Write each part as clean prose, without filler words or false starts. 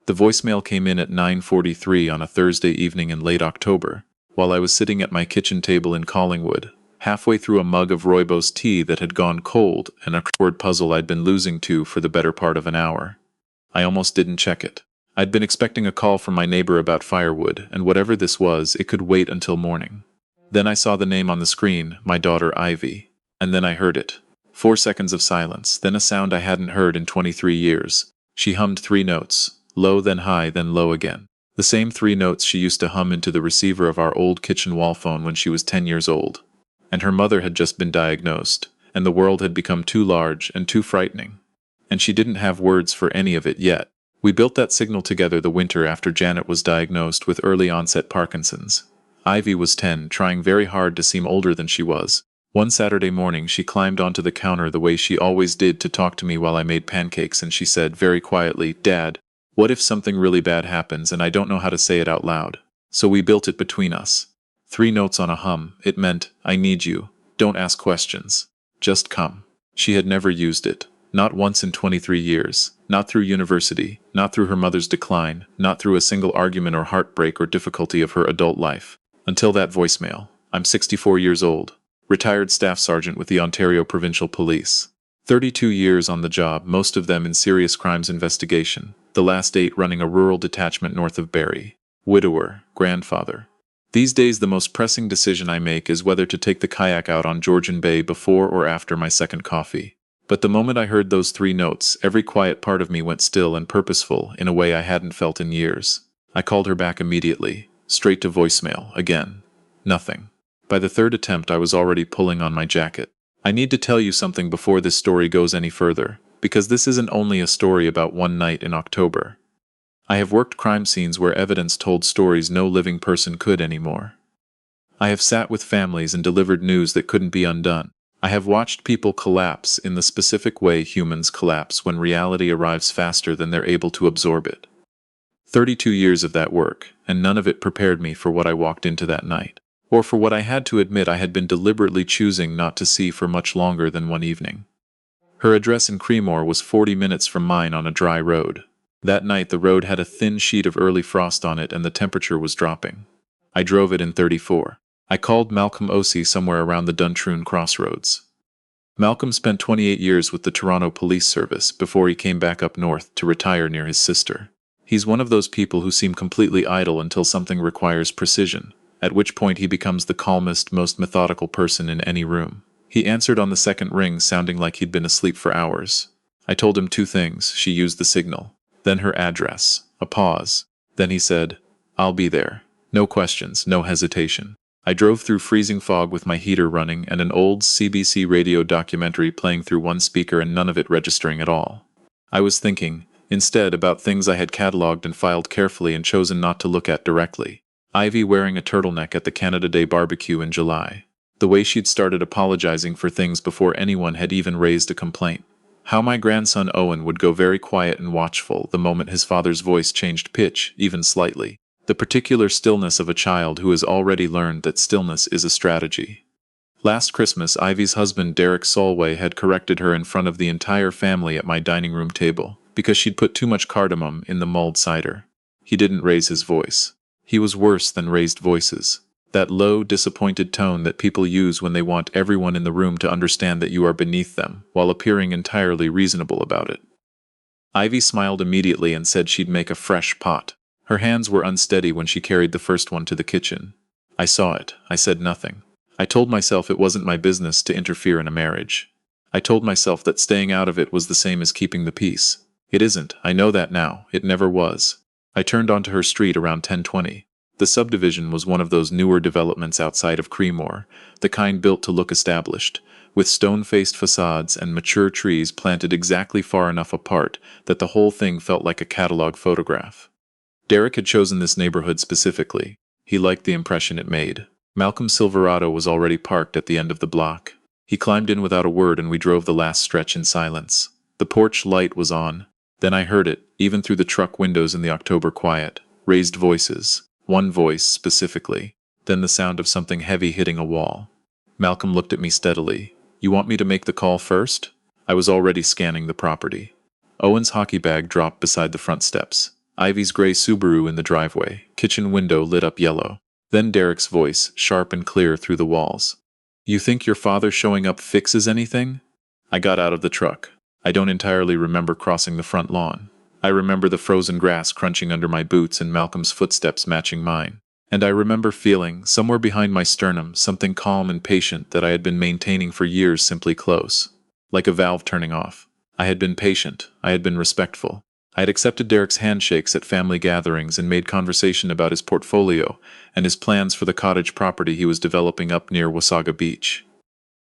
The voicemail came in at 9:43 on a Thursday evening in late October, while I was sitting at my kitchen table in Collingwood, halfway through a mug of rooibos tea that had gone cold and a word puzzle I'd been losing to for the better part of an hour. I almost didn't check it. I'd been expecting a call from my neighbor about firewood, and whatever this was, it could wait until morning. Then I saw the name on the screen, my daughter Ivy, and then I heard it. 4 seconds of silence, then a sound I hadn't heard in 23 years. She hummed 3 notes, low then high then low again. The same 3 notes she used to hum into the receiver of our old kitchen wall phone when she was 10 years old. And her mother had just been diagnosed, and the world had become too large and too frightening. And she didn't have words for any of it yet. We built that signal together the winter after Janet was diagnosed with early onset Parkinson's. Ivy was 10, trying very hard to seem older than she was. One Saturday morning she climbed onto the counter the way she always did to talk to me while I made pancakes, and she said very quietly, "Dad, what if something really bad happens and I don't know how to say it out loud?" So we built it between us. 3 notes on a hum. It meant, "I need you. Don't ask questions. Just come." She had never used it. Not once in 23 years. Not through university. Not through her mother's decline. Not through a single argument or heartbreak or difficulty of her adult life. Until that voicemail. I'm 64 years old. Retired Staff Sergeant with the Ontario Provincial Police. 32 years on the job, most of them in serious crimes investigation. The last 8 running a rural detachment north of Barrie. Widower. Grandfather. These days the most pressing decision I make is whether to take the kayak out on Georgian Bay before or after my second coffee. But the moment I heard those 3 notes, every quiet part of me went still and purposeful in a way I hadn't felt in years. I called her back immediately. Straight to voicemail, again. Nothing. By the 3rd attempt I was already pulling on my jacket. I need to tell you something before this story goes any further, because this isn't only a story about one night in October. I have worked crime scenes where evidence told stories no living person could anymore. I have sat with families and delivered news that couldn't be undone. I have watched people collapse in the specific way humans collapse when reality arrives faster than they're able to absorb it. 32 years of that work, and none of it prepared me for what I walked into that night. Or for what I had to admit I had been deliberately choosing not to see for much longer than one evening. Her address in Creemore was 40 minutes from mine on a dry road. That night the road had a thin sheet of early frost on it and the temperature was dropping. I drove it in 34. I called Malcolm Ossie somewhere around the Duntroon crossroads. Malcolm spent 28 years with the Toronto Police Service before he came back up north to retire near his sister. He's one of those people who seem completely idle until something requires precision, at which point he becomes the calmest, most methodical person in any room. He answered on the second ring sounding like he'd been asleep for hours. I told him 2 things. She used the signal. Then her address. A pause. Then he said, "I'll be there." No questions, no hesitation. I drove through freezing fog with my heater running and an old CBC radio documentary playing through one speaker and none of it registering at all. I was thinking, instead, about things I had catalogued and filed carefully and chosen not to look at directly. Ivy wearing a turtleneck at the Canada Day barbecue in July. The way she'd started apologizing for things before anyone had even raised a complaint. How my grandson Owen would go very quiet and watchful the moment his father's voice changed pitch, even slightly. The particular stillness of a child who has already learned that stillness is a strategy. Last Christmas, Ivy's husband Derek Solway had corrected her in front of the entire family at my dining room table, because she'd put too much cardamom in the mulled cider. He didn't raise his voice. He was worse than raised voices. That low, disappointed tone that people use when they want everyone in the room to understand that you are beneath them, while appearing entirely reasonable about it. Ivy smiled immediately and said she'd make a fresh pot. Her hands were unsteady when she carried the first one to the kitchen. I saw it. I said nothing. I told myself it wasn't my business to interfere in a marriage. I told myself that staying out of it was the same as keeping the peace. It isn't. I know that now. It never was. I turned onto her street around 10:20. The subdivision was one of those newer developments outside of Creemore, the kind built to look established, with stone-faced facades and mature trees planted exactly far enough apart that the whole thing felt like a catalog photograph. Derek had chosen this neighborhood specifically. He liked the impression it made. Malcolm's Silverado was already parked at the end of the block. He climbed in without a word and we drove the last stretch in silence. The porch light was on. Then I heard it, even through the truck windows in the October quiet. Raised voices. One voice, specifically. Then the sound of something heavy hitting a wall. Malcolm looked at me steadily. "You want me to make the call first?" I was already scanning the property. Owen's hockey bag dropped beside the front steps. Ivy's gray Subaru in the driveway, kitchen window lit up yellow. Then Derek's voice, sharp and clear through the walls. You think your father showing up fixes anything? I got out of the truck. I don't entirely remember crossing the front lawn. I remember the frozen grass crunching under my boots and Malcolm's footsteps matching mine. And I remember feeling, somewhere behind my sternum, something calm and patient that I had been maintaining for years simply close. Like a valve turning off. I had been patient. I had been respectful. I had accepted Derek's handshakes at family gatherings and made conversation about his portfolio and his plans for the cottage property he was developing up near Wasaga Beach.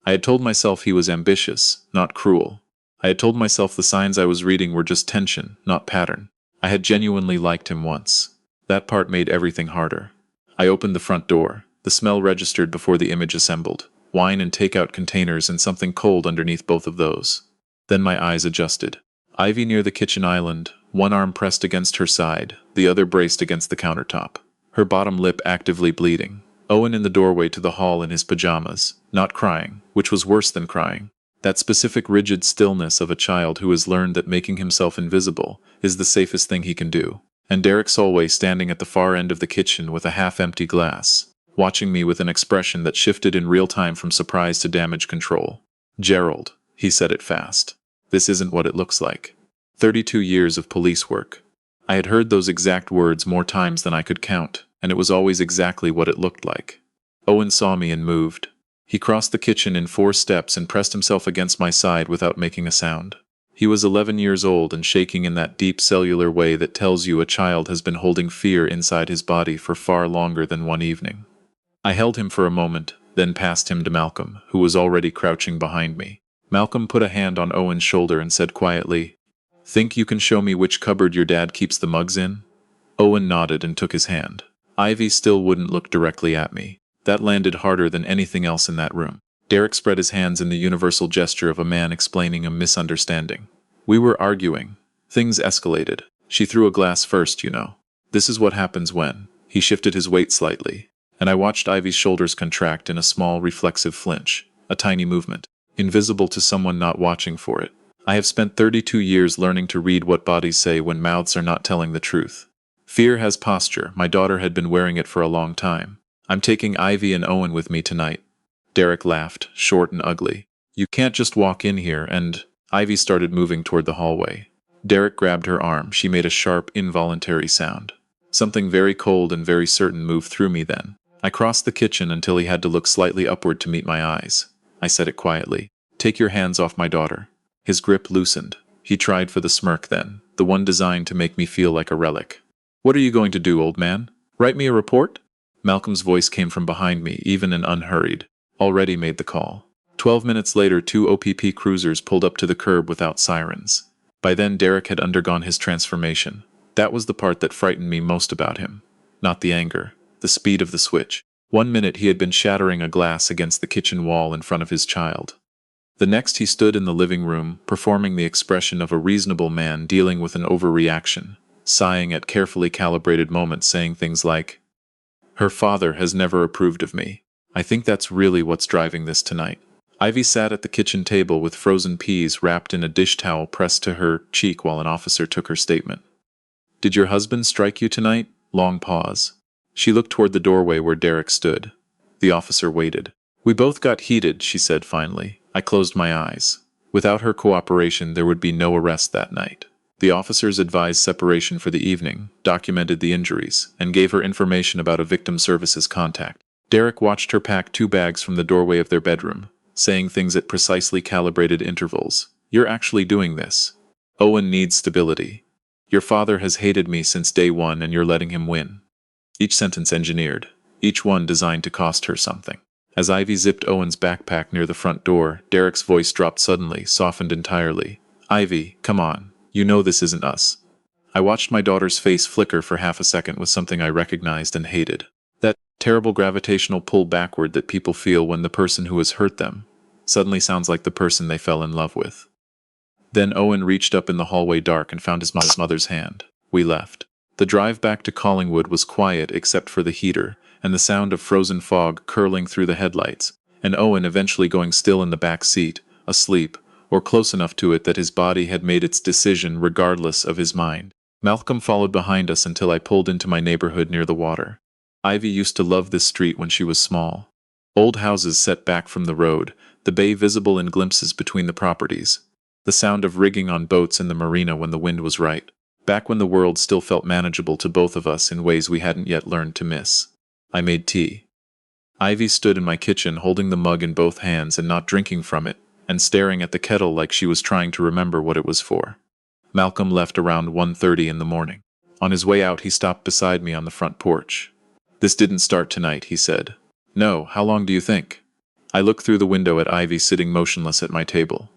I had told myself he was ambitious, not cruel. I had told myself the signs I was reading were just tension, not pattern. I had genuinely liked him once. That part made everything harder. I opened the front door. The smell registered before the image assembled. Wine and takeout containers and something cold underneath both of those. Then my eyes adjusted. Ivy near the kitchen island, one arm pressed against her side, the other braced against the countertop. Her bottom lip actively bleeding. Owen in the doorway to the hall in his pajamas, not crying, which was worse than crying. That specific rigid stillness of a child who has learned that making himself invisible is the safest thing he can do. And Derek Solway standing at the far end of the kitchen with a half-empty glass, watching me with an expression that shifted in real time from surprise to damage control. Gerald, he said it fast. This isn't what it looks like. 32 years of police work. I had heard those exact words more times than I could count, and it was always exactly what it looked like. Owen saw me and moved. He crossed the kitchen in 4 steps and pressed himself against my side without making a sound. He was 11 years old and shaking in that deep cellular way that tells you a child has been holding fear inside his body for far longer than one evening. I held him for a moment, then passed him to Malcolm, who was already crouching behind me. Malcolm put a hand on Owen's shoulder and said quietly, "Think you can show me which cupboard your dad keeps the mugs in?" Owen nodded and took his hand. Ivy still wouldn't look directly at me. That landed harder than anything else in that room. Derek spread his hands in the universal gesture of a man explaining a misunderstanding. We were arguing. Things escalated. She threw a glass first, you know. This is what happens when. He shifted his weight slightly, and I watched Ivy's shoulders contract in a small reflexive flinch, a tiny movement, invisible to someone not watching for it. I have spent 32 years learning to read what bodies say when mouths are not telling the truth. Fear has posture. My daughter had been wearing it for a long time. I'm taking Ivy and Owen with me tonight. Derek laughed, short and ugly. You can't just walk in here and... Ivy started moving toward the hallway. Derek grabbed her arm. She made a sharp, involuntary sound. Something very cold and very certain moved through me then. I crossed the kitchen until he had to look slightly upward to meet my eyes. I said it quietly. Take your hands off my daughter. His grip loosened. He tried for the smirk then, the one designed to make me feel like a relic. What are you going to do, old man? Write me a report? Malcolm's voice came from behind me, even and unhurried. Already made the call. 12 minutes later, 2 OPP cruisers pulled up to the curb without sirens. By then, Derek had undergone his transformation. That was the part that frightened me most about him. Not the anger, the speed of the switch. 1 minute he had been shattering a glass against the kitchen wall in front of his child. The next he stood in the living room, performing the expression of a reasonable man dealing with an overreaction, sighing at carefully calibrated moments, saying things like, "Her father has never approved of me. I think that's really what's driving this tonight." Ivy sat at the kitchen table with frozen peas wrapped in a dish towel pressed to her cheek while an officer took her statement. "Did your husband strike you tonight?" Long pause. She looked toward the doorway where Derek stood. The officer waited. "We both got heated," she said finally. I closed my eyes. Without her cooperation, there would be no arrest that night. The officers advised separation for the evening, documented the injuries, and gave her information about a victim services contact. Derek watched her pack 2 bags from the doorway of their bedroom, saying things at precisely calibrated intervals. "You're actually doing this. Owen needs stability. Your father has hated me since day 1 and you're letting him win." Each sentence engineered, each one designed to cost her something. As Ivy zipped Owen's backpack near the front door, Derek's voice dropped suddenly, softened entirely. "Ivy, come on. You know this isn't us." I watched my daughter's face flicker for half a second with something I recognized and hated. That terrible gravitational pull backward that people feel when the person who has hurt them suddenly sounds like the person they fell in love with. Then Owen reached up in the hallway dark and found his mother's hand. We left. The drive back to Collingwood was quiet except for the heater and the sound of frozen fog curling through the headlights, and Owen eventually going still in the back seat, asleep, or close enough to it that his body had made its decision regardless of his mind. Malcolm followed behind us until I pulled into my neighborhood near the water. Ivy used to love this street when she was small. Old houses set back from the road, the bay visible in glimpses between the properties. The sound of rigging on boats in the marina when the wind was right. Back when the world still felt manageable to both of us in ways we hadn't yet learned to miss. I made tea. Ivy stood in my kitchen holding the mug in both hands and not drinking from it, and staring at the kettle like she was trying to remember what it was for. Malcolm left around 1:30 in the morning. On his way out, he stopped beside me on the front porch. "This didn't start tonight," he said. "No, how long do you think?" I looked through the window at Ivy sitting motionless at my table.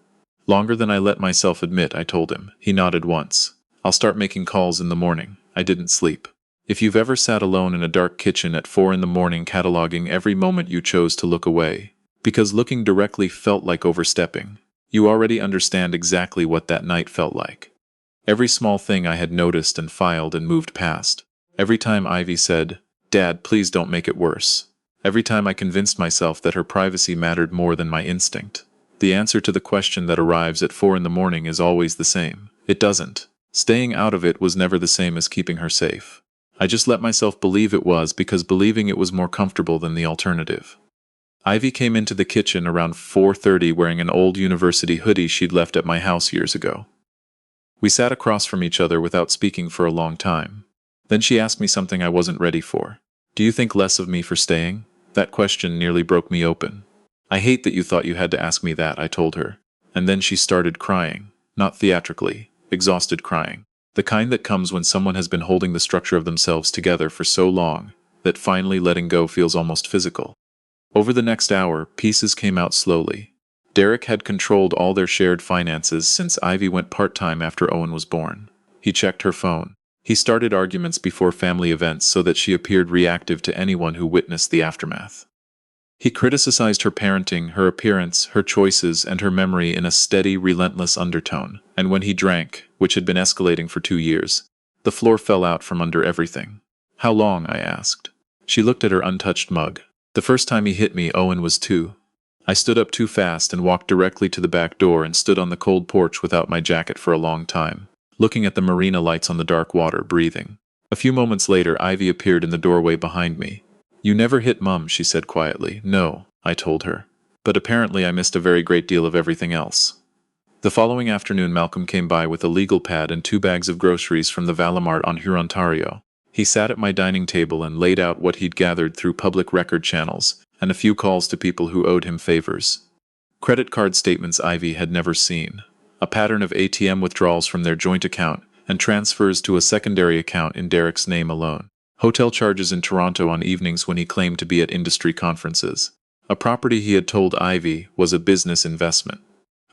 "Longer than I let myself admit," I told him. He nodded once. "I'll start making calls in the morning." I didn't sleep. If you've ever sat alone in a dark kitchen at 4 in the morning cataloging every moment you chose to look away, because looking directly felt like overstepping, you already understand exactly what that night felt like. Every small thing I had noticed and filed and moved past. Every time Ivy said, "Dad, please don't make it worse." Every time I convinced myself that her privacy mattered more than my instinct. The answer to the question that arrives at 4 in the morning is always the same. It doesn't. Staying out of it was never the same as keeping her safe. I just let myself believe it was because believing it was more comfortable than the alternative. Ivy came into the kitchen around 4:30 wearing an old university hoodie she'd left at my house years ago. We sat across from each other without speaking for a long time. Then she asked me something I wasn't ready for. "Do you think less of me for staying?" That question nearly broke me open. "I hate that you thought you had to ask me that," I told her. And then she started crying. Not theatrically, exhausted crying. The kind that comes when someone has been holding the structure of themselves together for so long that finally letting go feels almost physical. Over the next hour, pieces came out slowly. Derek had controlled all their shared finances since Ivy went part-time after Owen was born. He checked her phone. He started arguments before family events so that she appeared reactive to anyone who witnessed the aftermath. He criticized her parenting, her appearance, her choices, and her memory in a steady, relentless undertone. And when he drank, which had been escalating for 2 years, the floor fell out from under everything. "How long?" I asked. She looked at her untouched mug. "The first time he hit me, Owen was 2. I stood up too fast and walked directly to the back door and stood on the cold porch without my jacket for a long time, looking at the marina lights on the dark water, breathing. A few moments later, Ivy appeared in the doorway behind me. "You never hit Mum," she said quietly. "No," I told her. But apparently I missed a very great deal of everything else. The following afternoon, Malcolm came by with a legal pad and 2 bags of groceries from the Valamart on Hurontario. He sat at my dining table and laid out what he'd gathered through public record channels, and a few calls to people who owed him favors. Credit card statements Ivy had never seen. A pattern of ATM withdrawals from their joint account and transfers to a secondary account in Derek's name alone. Hotel charges in Toronto on evenings when he claimed to be at industry conferences. A property he had told Ivy was a business investment.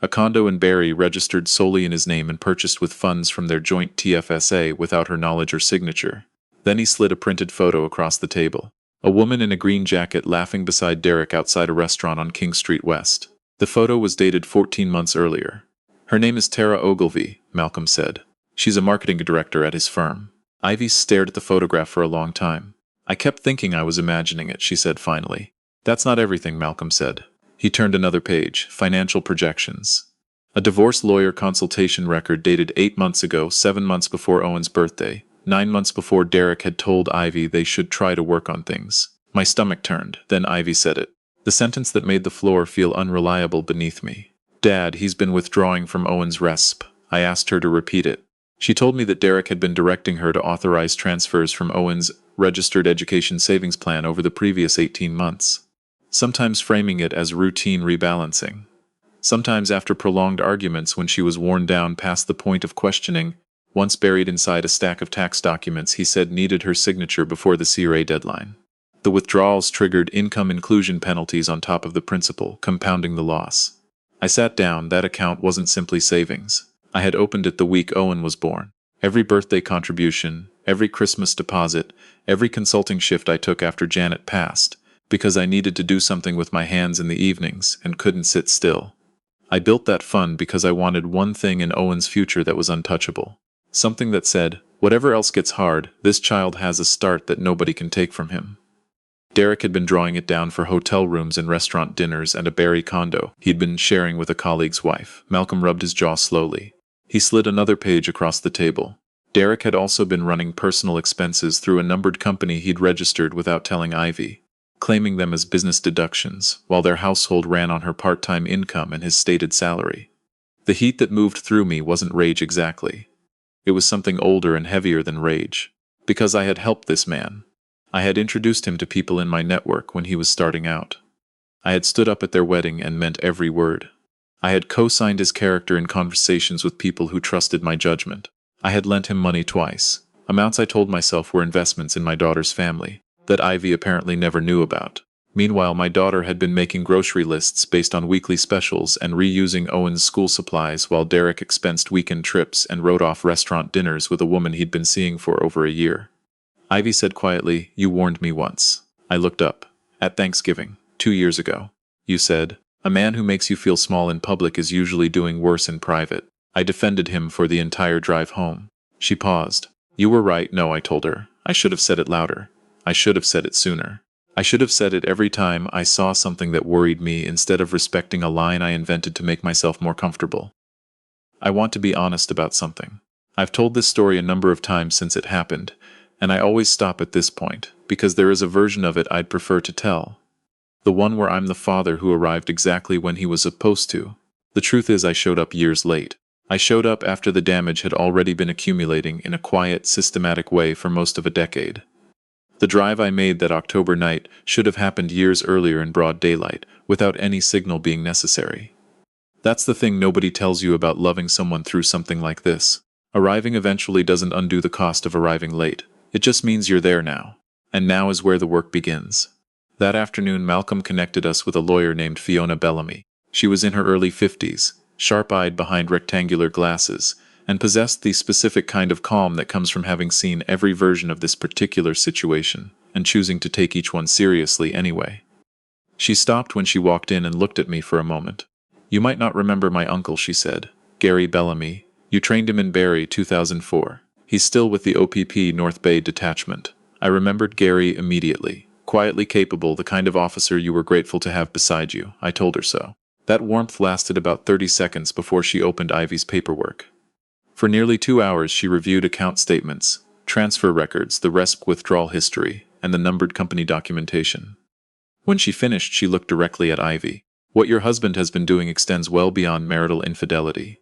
A condo in Barrie registered solely in his name and purchased with funds from their joint TFSA without her knowledge or signature. Then he slid a printed photo across the table. A woman in a green jacket laughing beside Derek outside a restaurant on King Street West. The photo was dated 14 months earlier. "Her name is Tara Ogilvy," Malcolm said. "She's a marketing director at his firm." Ivy stared at the photograph for a long time. "I kept thinking I was imagining it," she said finally. "That's not everything," Malcolm said. He turned another page. Financial projections. A divorce lawyer consultation record dated 8 months ago, 7 months before Owen's birthday, 9 months before Derek had told Ivy they should try to work on things. My stomach turned. Then Ivy said it. The sentence that made the floor feel unreliable beneath me. "Dad, he's been withdrawing from Owen's RESP." I asked her to repeat it. She told me that Derek had been directing her to authorize transfers from Owen's registered education savings plan over the previous 18 months. Sometimes framing it as routine rebalancing. Sometimes after prolonged arguments when she was worn down past the point of questioning, once buried inside a stack of tax documents he said needed her signature before the CRA deadline. The withdrawals triggered income inclusion penalties on top of the principal, compounding the loss. I sat down. That account wasn't simply savings. I had opened it the week Owen was born. Every birthday contribution, every Christmas deposit, every consulting shift I took after Janet passed, because I needed to do something with my hands in the evenings and couldn't sit still. I built that fund because I wanted one thing in Owen's future that was untouchable. Something that said, whatever else gets hard, this child has a start that nobody can take from him. Derek had been drawing it down for hotel rooms and restaurant dinners and a Barrie condo he'd been sharing with a colleague's wife. Malcolm rubbed his jaw slowly. He slid another page across the table. Derek had also been running personal expenses through a numbered company he'd registered without telling Ivy, claiming them as business deductions, while their household ran on her part-time income and his stated salary. The heat that moved through me wasn't rage exactly. It was something older and heavier than rage. Because I had helped this man. I had introduced him to people in my network when he was starting out. I had stood up at their wedding and meant every word. I had co-signed his character in conversations with people who trusted my judgment. I had lent him money twice, amounts I told myself were investments in my daughter's family, that Ivy apparently never knew about. Meanwhile, my daughter had been making grocery lists based on weekly specials and reusing Owen's school supplies while Derek expensed weekend trips and wrote off restaurant dinners with a woman he'd been seeing for over a year. Ivy said quietly, "You warned me once." I looked up. "At Thanksgiving, 2 years ago. You said, 'A man who makes you feel small in public is usually doing worse in private.'" I defended him for the entire drive home. She paused. "You were right." "No," I told her. "I should have said it louder. I should have said it sooner. I should have said it every time I saw something that worried me instead of respecting a line I invented to make myself more comfortable." I want to be honest about something. I've told this story a number of times since it happened, and I always stop at this point, because there is a version of it I'd prefer to tell. The one where I'm the father who arrived exactly when he was supposed to. The truth is I showed up years late. I showed up after the damage had already been accumulating in a quiet, systematic way for most of a decade. The drive I made that October night should have happened years earlier in broad daylight, without any signal being necessary. That's the thing nobody tells you about loving someone through something like this. Arriving eventually doesn't undo the cost of arriving late. It just means you're there now. And now is where the work begins. That afternoon, Malcolm connected us with a lawyer named Fiona Bellamy. She was in her early 50s, sharp-eyed behind rectangular glasses, and possessed the specific kind of calm that comes from having seen every version of this particular situation, and choosing to take each one seriously anyway. She stopped when she walked in and looked at me for a moment. "You might not remember my uncle," she said. "Gary Bellamy. You trained him in Barrie, 2004. He's still with the OPP North Bay detachment." I remembered Gary immediately. "Quietly capable, the kind of officer you were grateful to have beside you." I told her so. That warmth lasted about 30 seconds before she opened Ivy's paperwork. For nearly 2 hours she reviewed account statements, transfer records, the RESP withdrawal history, and the numbered company documentation. When she finished, she looked directly at Ivy. "What your husband has been doing extends well beyond marital infidelity.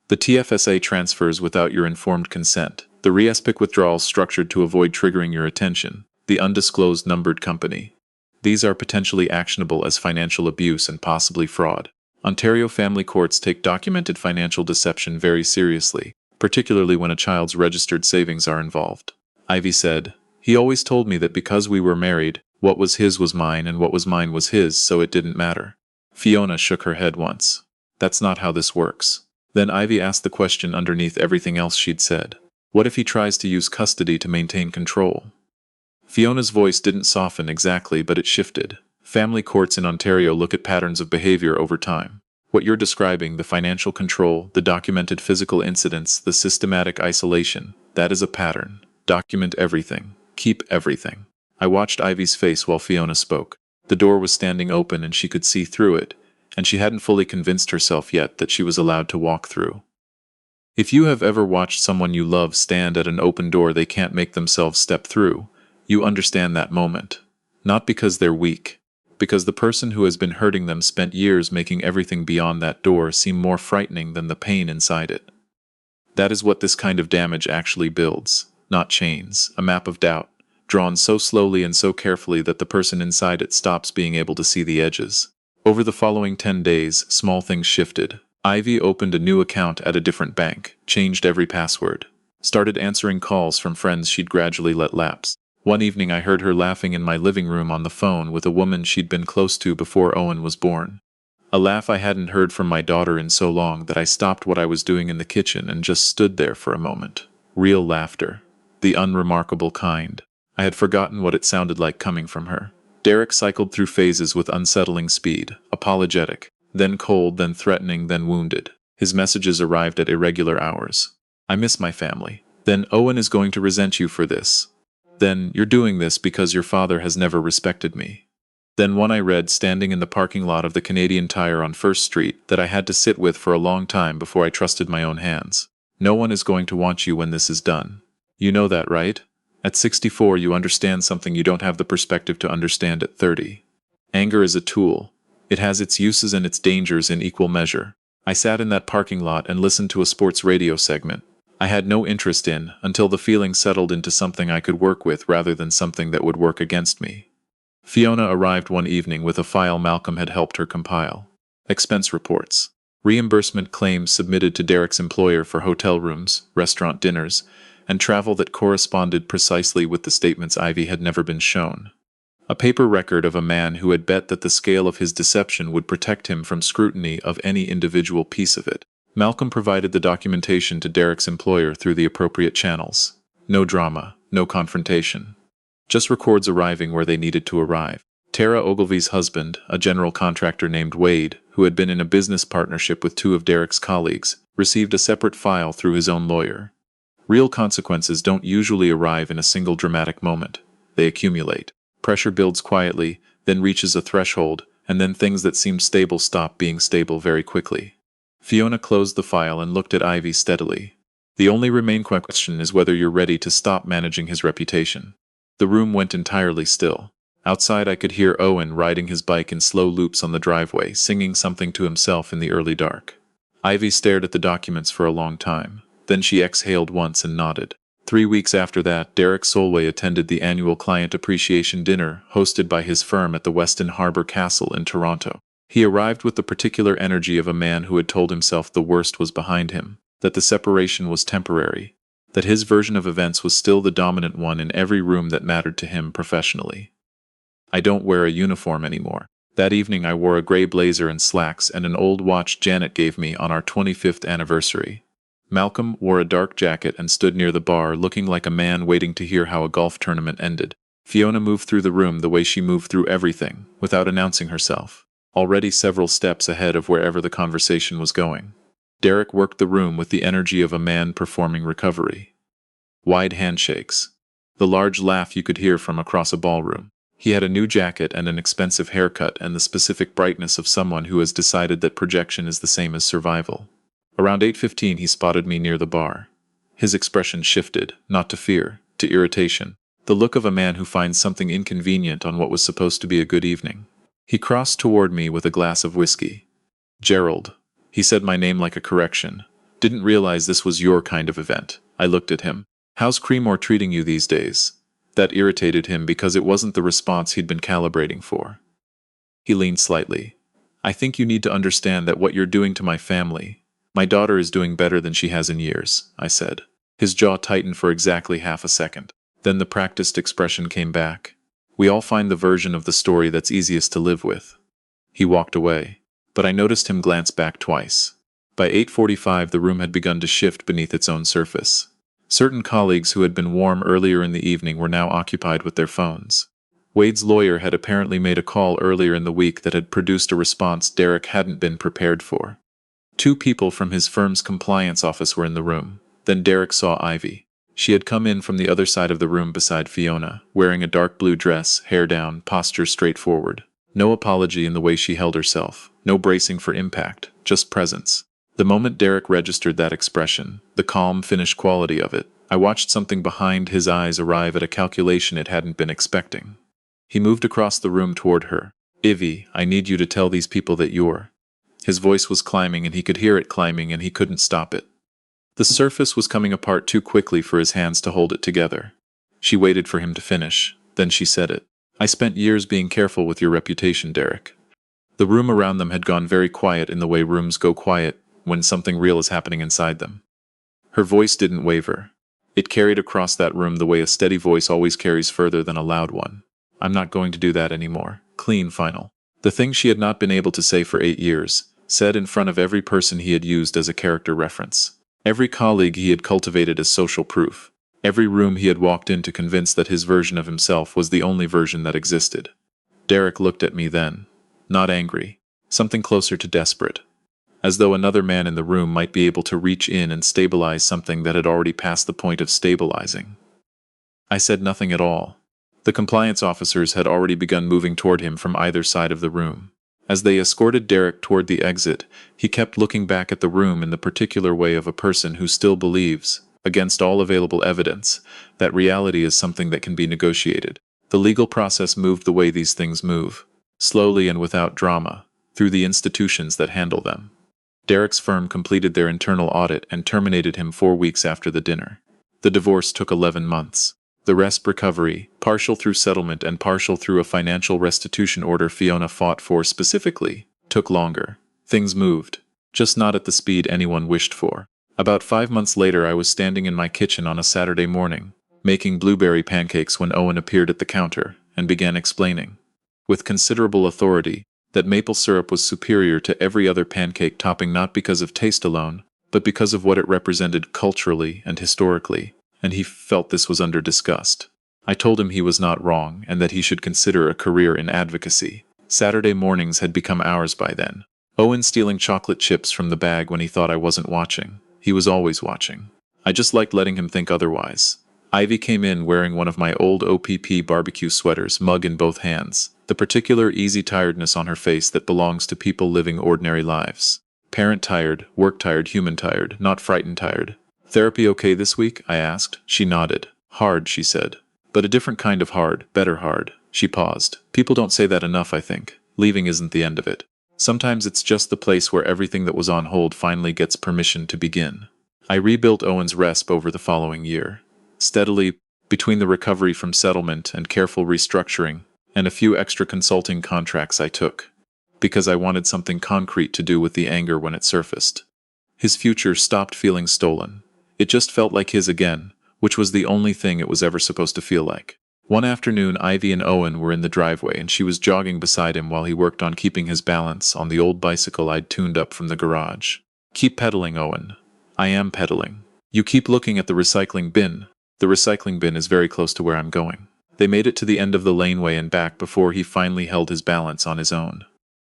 The TFSA transfers without your informed consent, the RESP withdrawals structured to avoid triggering your attention, the undisclosed numbered company. These are potentially actionable as financial abuse and possibly fraud. Ontario family courts take documented financial deception very seriously, particularly when a child's registered savings are involved." Ivy said, "He always told me that because we were married, what was his was mine and what was mine was his, so it didn't matter." Fiona shook her head once. "That's not how this works." Then Ivy asked the question underneath everything else she'd said. "What if he tries to use custody to maintain control?" Fiona's voice didn't soften exactly, but it shifted. "Family courts in Ontario look at patterns of behavior over time. What you're describing, the financial control, the documented physical incidents, the systematic isolation, that is a pattern. Document everything. Keep everything." I watched Ivy's face while Fiona spoke. The door was standing open and she could see through it, and she hadn't fully convinced herself yet that she was allowed to walk through. If you have ever watched someone you love stand at an open door they can't make themselves step through, you understand that moment. Not because they're weak, because the person who has been hurting them spent years making everything beyond that door seem more frightening than the pain inside it. That is what this kind of damage actually builds, not chains, a map of doubt, drawn so slowly and so carefully that the person inside it stops being able to see the edges. Over the following 10 days, small things shifted. Ivy opened a new account at a different bank, changed every password, started answering calls from friends she'd gradually let lapse. One evening I heard her laughing in my living room on the phone with a woman she'd been close to before Owen was born. A laugh I hadn't heard from my daughter in so long that I stopped what I was doing in the kitchen and just stood there for a moment. Real laughter. The unremarkable kind. I had forgotten what it sounded like coming from her. Derek cycled through phases with unsettling speed, apologetic, then cold, then threatening, then wounded. His messages arrived at irregular hours. "I miss my family." Then, "Owen is going to resent you for this." Then, "You're doing this because your father has never respected me." Then one I read standing in the parking lot of the Canadian Tire on First Street that I had to sit with for a long time before I trusted my own hands. No one is going to want you when this is done. You know that, right? At 64, you understand something you don't have the perspective to understand at 30. Anger is a tool. It has its uses and its dangers in equal measure. I sat in that parking lot and listened to a sports radio segment I had no interest in until the feeling settled into something I could work with rather than something that would work against me. Fiona arrived one evening with a file Malcolm had helped her compile. Expense reports. Reimbursement claims submitted to Derek's employer for hotel rooms, restaurant dinners, and travel that corresponded precisely with the statements Ivy had never been shown. A paper record of a man who had bet that the scale of his deception would protect him from scrutiny of any individual piece of it. Malcolm provided the documentation to Derek's employer through the appropriate channels. No drama, no confrontation. Just records arriving where they needed to arrive. Tara Ogilvy's husband, a general contractor named Wade, who had been in a business partnership with two of Derek's colleagues, received a separate file through his own lawyer. Real consequences don't usually arrive in a single dramatic moment. They accumulate. Pressure builds quietly, then reaches a threshold, and then things that seem stable stop being stable very quickly. Fiona closed the file and looked at Ivy steadily. The only remaining question is whether you're ready to stop managing his reputation. The room went entirely still. Outside I could hear Owen riding his bike in slow loops on the driveway, singing something to himself in the early dark. Ivy stared at the documents for a long time. Then she exhaled once and nodded. 3 weeks after that, Derek Solway attended the annual Client Appreciation Dinner hosted by his firm at the Weston Harbor Castle in Toronto. He arrived with the particular energy of a man who had told himself the worst was behind him, that the separation was temporary, that his version of events was still the dominant one in every room that mattered to him professionally. I don't wear a uniform anymore. That evening I wore a gray blazer and slacks and an old watch Janet gave me on our 25th anniversary. Malcolm wore a dark jacket and stood near the bar looking like a man waiting to hear how a golf tournament ended. Fiona moved through the room the way she moved through everything, without announcing herself. Already several steps ahead of wherever the conversation was going. Derek worked the room with the energy of a man performing recovery. Wide handshakes. The large laugh you could hear from across a ballroom. He had a new jacket and an expensive haircut and the specific brightness of someone who has decided that projection is the same as survival. Around 8:15 he spotted me near the bar. His expression shifted, not to fear, to irritation. The look of a man who finds something inconvenient on what was supposed to be a good evening. He crossed toward me with a glass of whiskey. Gerald. He said my name like a correction. Didn't realize this was your kind of event. I looked at him. How's Creemore treating you these days? That irritated him because it wasn't the response he'd been calibrating for. He leaned slightly. I think you need to understand that what you're doing to my family. My daughter is doing better than she has in years, I said. His jaw tightened for exactly half a second. Then the practiced expression came back. We all find the version of the story that's easiest to live with. He walked away, but I noticed him glance back twice. By 8:45 the room had begun to shift beneath its own surface. Certain colleagues who had been warm earlier in the evening were now occupied with their phones. Wade's lawyer had apparently made a call earlier in the week that had produced a response Derek hadn't been prepared for. 2 people from his firm's compliance office were in the room. Then Derek saw Ivy. She had come in from the other side of the room beside Fiona, wearing a dark blue dress, hair down, posture straightforward. No apology in the way she held herself, no bracing for impact, just presence. The moment Derek registered that expression, the calm, finished quality of it, I watched something behind his eyes arrive at a calculation it hadn't been expecting. He moved across the room toward her. Ivy, I need you to tell these people that you're... His voice was climbing and he could hear it climbing and he couldn't stop it. The surface was coming apart too quickly for his hands to hold it together. She waited for him to finish, then she said it. I spent years being careful with your reputation, Derek. The room around them had gone very quiet in the way rooms go quiet when something real is happening inside them. Her voice didn't waver. It carried across that room the way a steady voice always carries further than a loud one. I'm not going to do that anymore. Clean, final. The thing she had not been able to say for 8 years, said in front of every person he had used as a character reference. Every colleague he had cultivated as social proof. Every room he had walked into convinced that his version of himself was the only version that existed. Derek looked at me then. Not angry. Something closer to desperate. As though another man in the room might be able to reach in and stabilize something that had already passed the point of stabilizing. I said nothing at all. The compliance officers had already begun moving toward him from either side of the room. As they escorted Derek toward the exit, he kept looking back at the room in the particular way of a person who still believes, against all available evidence, that reality is something that can be negotiated. The legal process moved the way these things move, slowly and without drama, through the institutions that handle them. Derek's firm completed their internal audit and terminated him 4 weeks after the dinner. The divorce took 11 months. The rest recovery, partial through settlement and partial through a financial restitution order Fiona fought for specifically, took longer. Things moved, just not at the speed anyone wished for. About 5 months later, I was standing in my kitchen on a Saturday morning, making blueberry pancakes when Owen appeared at the counter and began explaining, with considerable authority, that maple syrup was superior to every other pancake topping not because of taste alone, but because of what it represented culturally and historically, and he felt this was under discussed. I told him he was not wrong and that he should consider a career in advocacy. Saturday mornings had become ours by then. Owen stealing chocolate chips from the bag when he thought I wasn't watching. He was always watching. I just liked letting him think otherwise. Ivy came in wearing one of my old OPP barbecue sweaters, mug in both hands, the particular easy tiredness on her face that belongs to people living ordinary lives. Parent tired, work tired, human tired, not frightened tired. Therapy okay this week? I asked. She nodded. Hard, she said. But a different kind of hard, better hard. She paused. People don't say that enough, I think. Leaving isn't the end of it. Sometimes it's just the place where everything that was on hold finally gets permission to begin. I rebuilt Owen's RESP over the following year. Steadily, between the recovery from settlement and careful restructuring, and a few extra consulting contracts I took, because I wanted something concrete to do with the anger when it surfaced. His future stopped feeling stolen. It just felt like his again, which was the only thing it was ever supposed to feel like. One afternoon, Ivy and Owen were in the driveway and she was jogging beside him while he worked on keeping his balance on the old bicycle I'd tuned up from the garage. Keep pedaling, Owen. I am pedaling. You keep looking at the recycling bin. The recycling bin is very close to where I'm going. They made it to the end of the laneway and back before he finally held his balance on his own.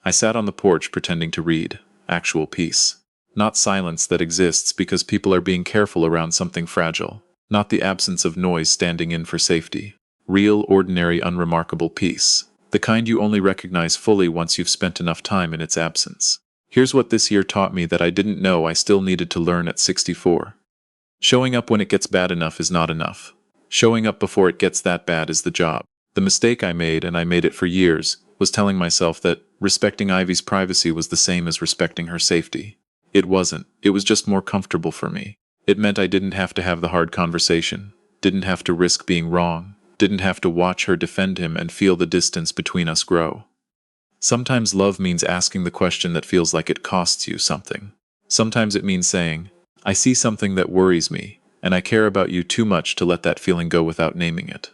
I sat on the porch pretending to read. Actual peace. Not silence that exists because people are being careful around something fragile. Not the absence of noise standing in for safety. Real, ordinary, unremarkable peace. The kind you only recognize fully once you've spent enough time in its absence. Here's what this year taught me that I didn't know I still needed to learn at 64. Showing up when it gets bad enough is not enough. Showing up before it gets that bad is the job. The mistake I made, and I made it for years, was telling myself that respecting Ivy's privacy was the same as respecting her safety. It wasn't. It was just more comfortable for me. It meant I didn't have to have the hard conversation, didn't have to risk being wrong, didn't have to watch her defend him and feel the distance between us grow. Sometimes love means asking the question that feels like it costs you something. Sometimes it means saying, I see something that worries me, and I care about you too much to let that feeling go without naming it.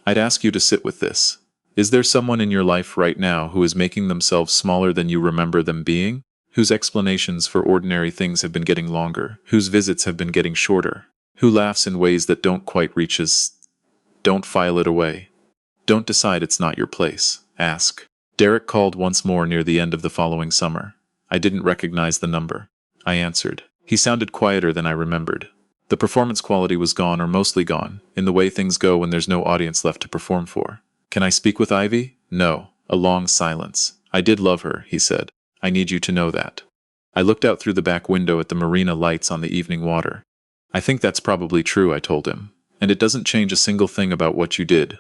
I'd ask you to sit with this. Is there someone in your life right now who is making themselves smaller than you remember them being? Whose explanations for ordinary things have been getting longer, whose visits have been getting shorter, who laughs in ways that don't quite reach us? Don't file it away. Don't decide it's not your place. Ask. Derek called once more near the end of the following summer. I didn't recognize the number. I answered. He sounded quieter than I remembered. The performance quality was gone or mostly gone, in the way things go when there's no audience left to perform for. Can I speak with Ivy? No. A long silence. I did love her, he said. I need you to know that. I looked out through the back window at the marina lights on the evening water. I think that's probably true, I told him. And it doesn't change a single thing about what you did.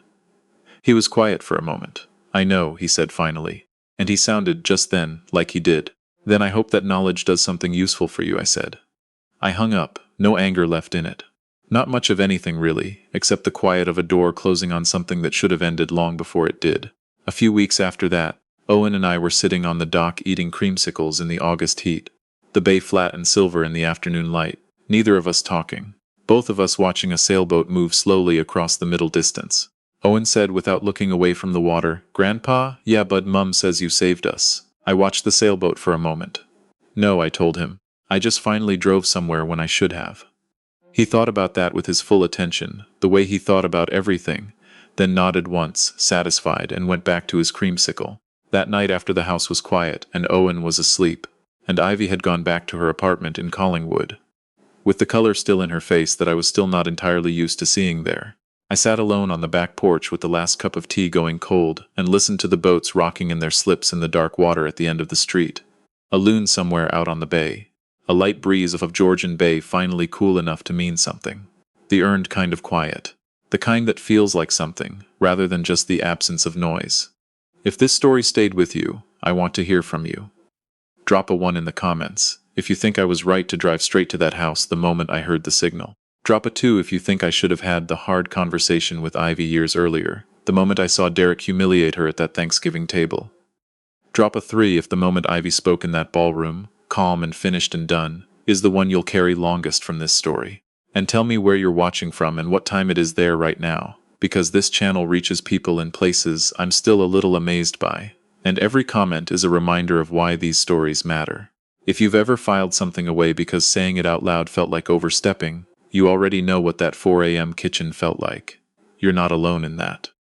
He was quiet for a moment. I know, he said finally. And he sounded, just then, like he did. Then I hope that knowledge does something useful for you, I said. I hung up, no anger left in it. Not much of anything really, except the quiet of a door closing on something that should have ended long before it did. A few weeks after that, Owen and I were sitting on the dock eating creamsicles in the August heat. The bay flat and silver in the afternoon light. Neither of us talking. Both of us watching a sailboat move slowly across the middle distance. Owen said without looking away from the water, Grandpa, yeah, but Mum says you saved us. I watched the sailboat for a moment. No, I told him. I just finally drove somewhere when I should have. He thought about that with his full attention, the way he thought about everything, then nodded once, satisfied, and went back to his creamsicle. That night after the house was quiet and Owen was asleep, and Ivy had gone back to her apartment in Collingwood, with the color still in her face that I was still not entirely used to seeing there, I sat alone on the back porch with the last cup of tea going cold and listened to the boats rocking in their slips in the dark water at the end of the street. A loon somewhere out on the bay. A light breeze of Georgian Bay finally cool enough to mean something. The earned kind of quiet. The kind that feels like something, rather than just the absence of noise. If this story stayed with you, I want to hear from you. Drop a 1 in the comments if you think I was right to drive straight to that house the moment I heard the signal. Drop a 2 if you think I should have had the hard conversation with Ivy years earlier, the moment I saw Derek humiliate her at that Thanksgiving table. Drop a 3 if the moment Ivy spoke in that ballroom, calm and finished and done, is the one you'll carry longest from this story. And tell me where you're watching from and what time it is there right now, because this channel reaches people in places I'm still a little amazed by, and every comment is a reminder of why these stories matter. If you've ever filed something away because saying it out loud felt like overstepping, you already know what that 4 a.m. kitchen felt like. You're not alone in that.